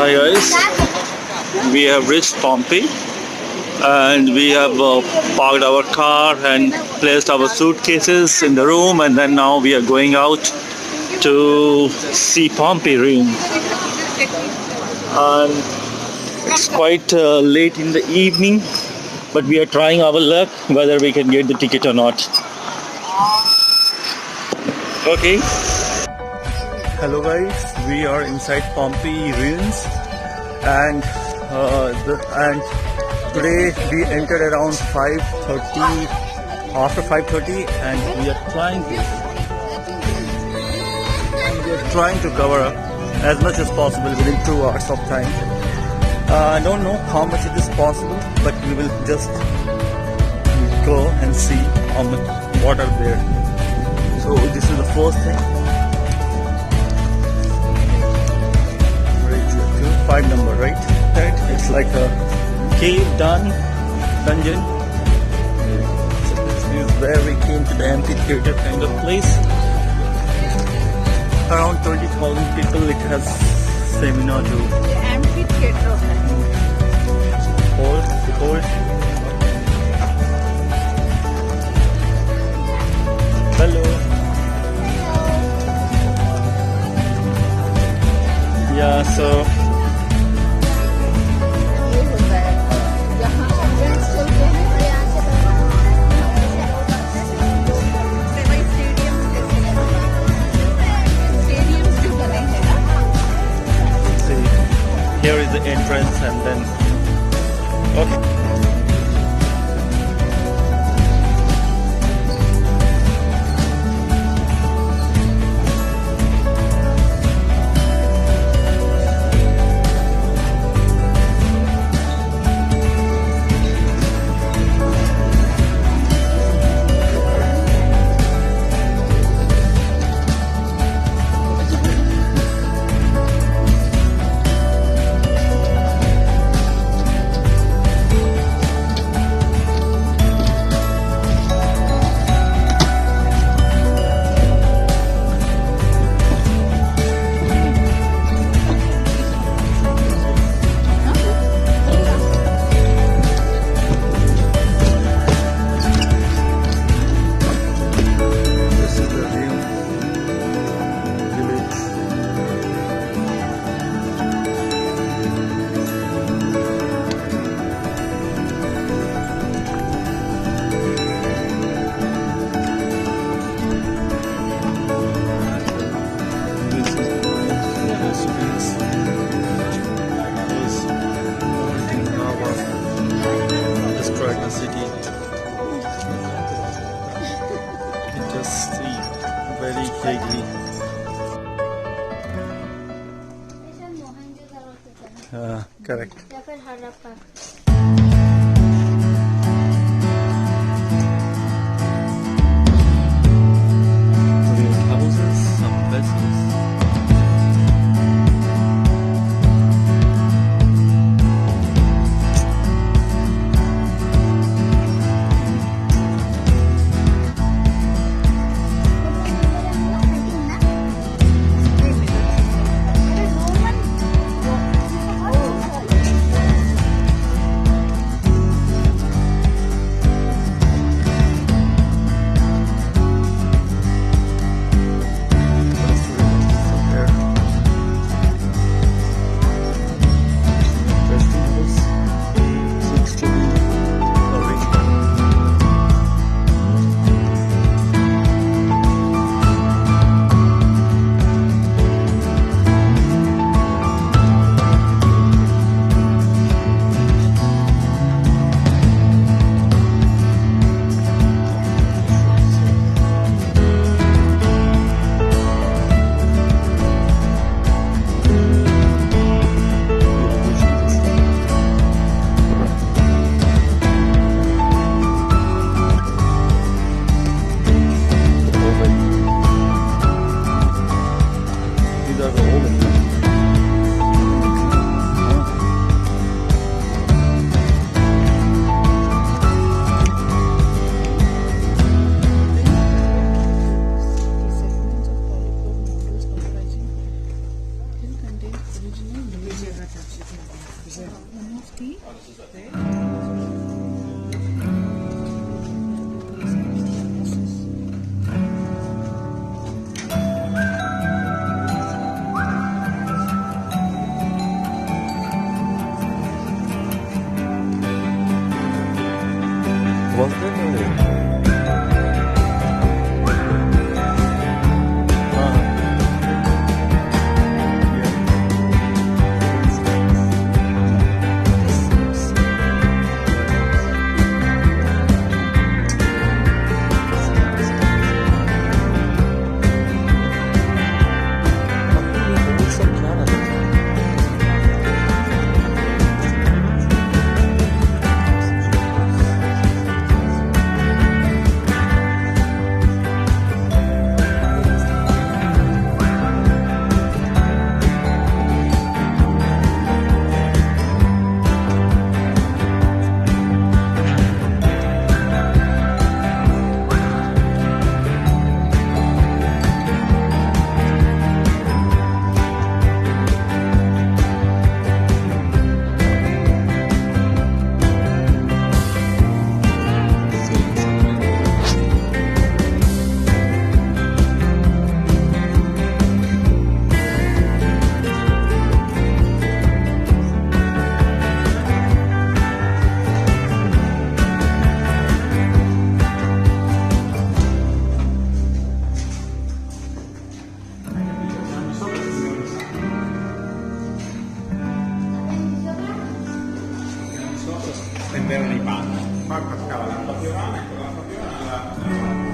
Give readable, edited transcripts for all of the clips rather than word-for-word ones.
Hi guys, we have reached Pompei and we have parked our car and placed our suitcases in the room, and then now we are going out to see Pompei ruin. And it's quite late in the evening, but we are trying our luck whether we can get the ticket or not. Okay. Hello guys, we are inside Pompei ruins, and today we entered around 5:30, after 5:30, and we are trying to cover up as much as possible within 2 hours of time. I don't know how much it is possible, but we will just go and see how much water there. So this is the first thing. 5 number, right? It's like a cave dungeon. So this is where we came to the amphitheater kind of place. Around 20,000 people it has seminar to. The amphitheater. Hold. Hello. Yeah, so here is the entrance, and then okay. City. You just see very clearly. Correct. Houses, some vessels. prendevano i panni, poi cascava l'acqua piovana, con l'acqua piovana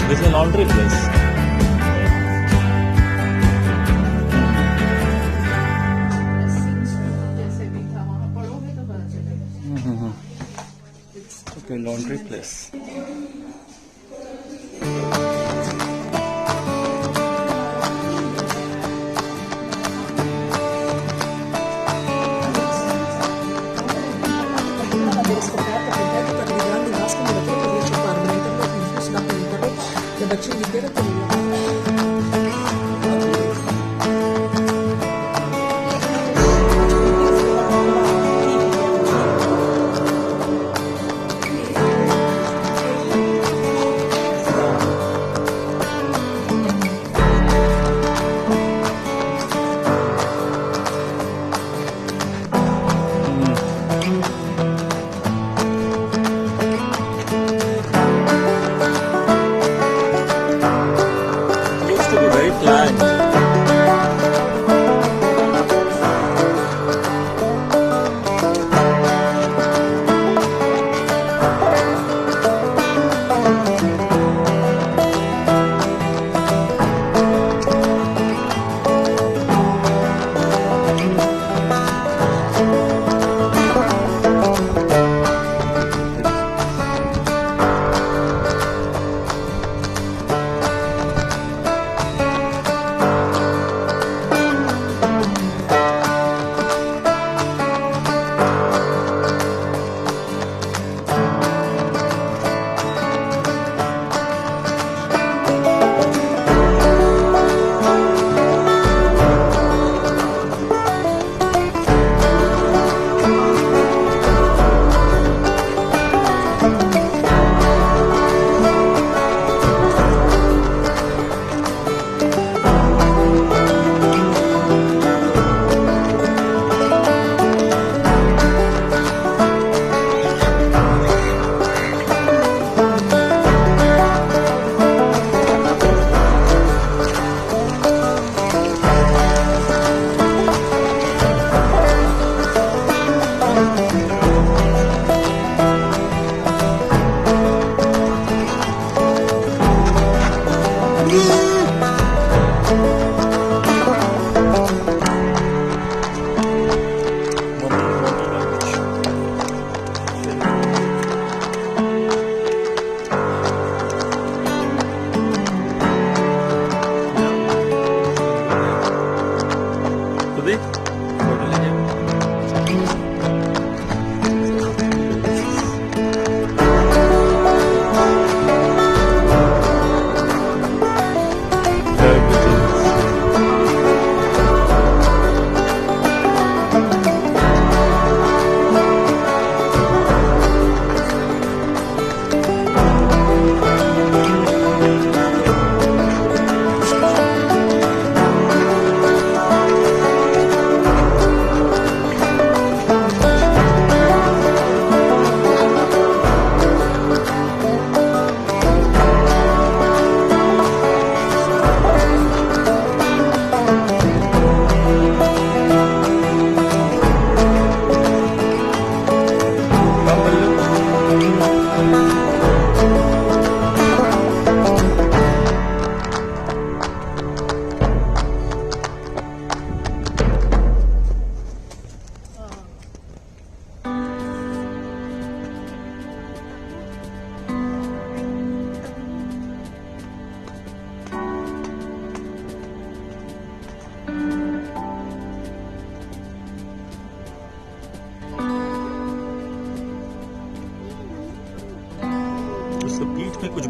This is a laundry place. Okay, laundry place. Avere scoperto che il debito di grandi vasche murature per riuscire a fare aumentando il flusso d'acqua interno dei bacini di Piero e Torino. Looks to be very planned.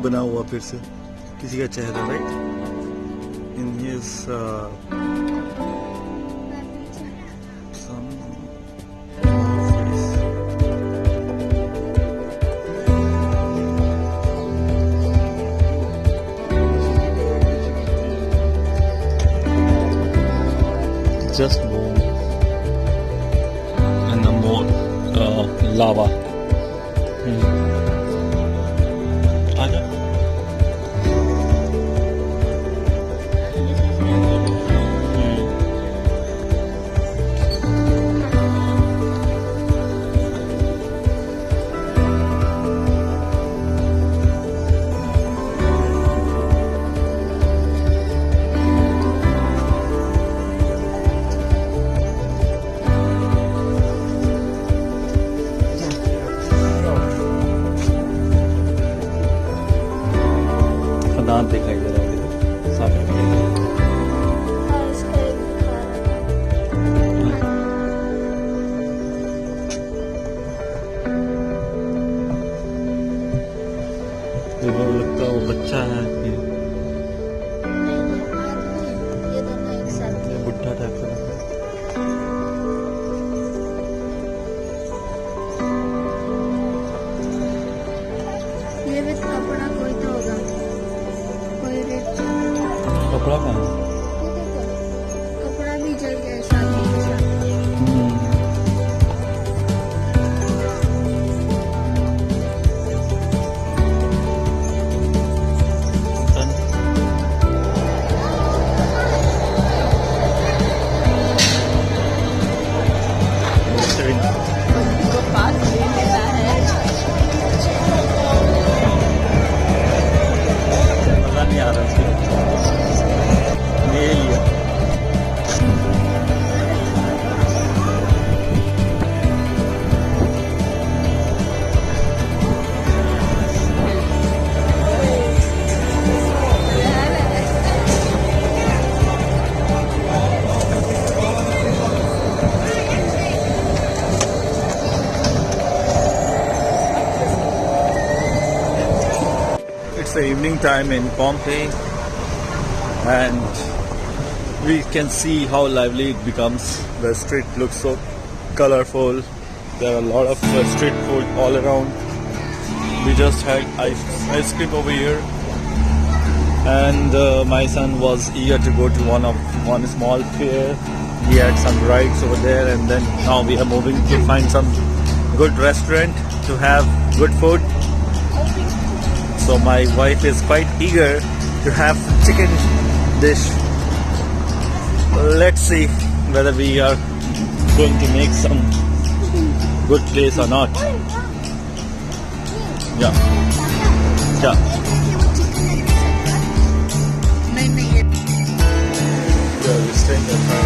बना हुआ फिर से किसी का चेहरा, right? In his just more and more lava. आजा। दांत दिखाई दे रहा है सामने में। वो लगता है वो बच्चा है, ये दोनों एक साथ थे। बुढ़ा टाइप का लगता है। ये भी कपड़ा कोई तो होगा, कोई रेत। कपड़ा कहाँ है? ये देखो, कपड़ा भी जल गया शादी के साथ। मजा नहीं आ रहा ये लिया। It's the evening time in Pompei, and we can see how lively it becomes. The street looks so colorful. There are a lot of street food all around. We just had ice cream over here, and my son was eager to go to one small fair. He had some rides over there, and then now we are moving to find some good restaurant to have good food. So my wife is quite eager to have chicken dish. Let's see whether we are going to make some good place or not. Yeah. Yeah. नहीं ये Yeah, we're staying at